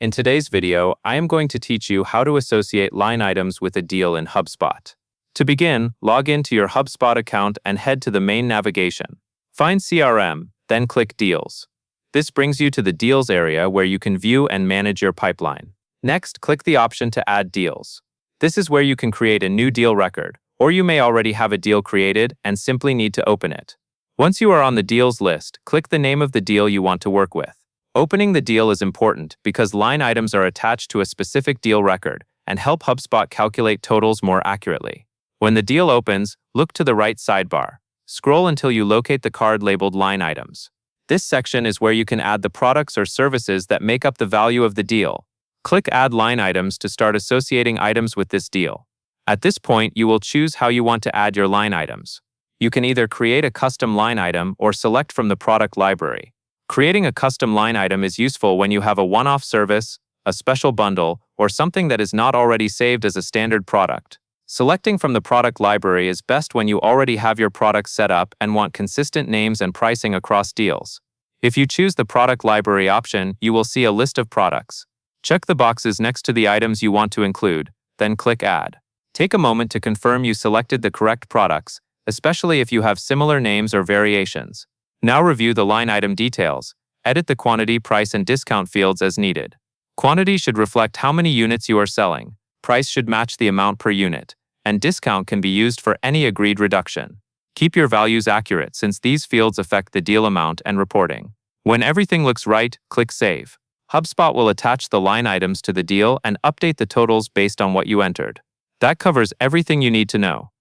In today's video, I am going to teach you how to associate line items with a deal in Hubspot. To begin, log into your Hubspot account and head to the main navigation. Find CRM, then click Deals. This brings you to the Deals area where you can view and manage your pipeline. Next, click the option to add deals. This is where you can create a new deal record, or you may already have a deal created and simply need to open it. Once you are on the deals list, click the name of the deal you want to work with. Opening the deal is important because line items are attached to a specific deal record and help HubSpot calculate totals more accurately. When the deal opens, look to the right sidebar. Scroll until you locate the card labeled line items. This section is where you can add the products or services that make up the value of the deal. Click Add Line Items to start associating items with this deal. At this point, you will choose how you want to add your line items. You can either create a custom line item or select from the product library. Creating a custom line item is useful when you have a one-off service, a special bundle, or something that is not already saved as a standard product. Selecting from the product library is best when you already have your product set up and want consistent names and pricing across deals. If you choose the product library option, you will see a list of products. Check the boxes next to the items you want to include, then click Add. Take a moment to confirm you selected the correct products, especially if you have similar names or variations. Now review the line item details. Edit the quantity, price, and discount fields as needed. Quantity should reflect how many units you are selling. Price should match the amount per unit, and discount can be used for any agreed reduction. Keep your values accurate since these fields affect the deal amount and reporting. When everything looks right, click Save. HubSpot will attach the line items to the deal and update the totals based on what you entered. That covers everything you need to know.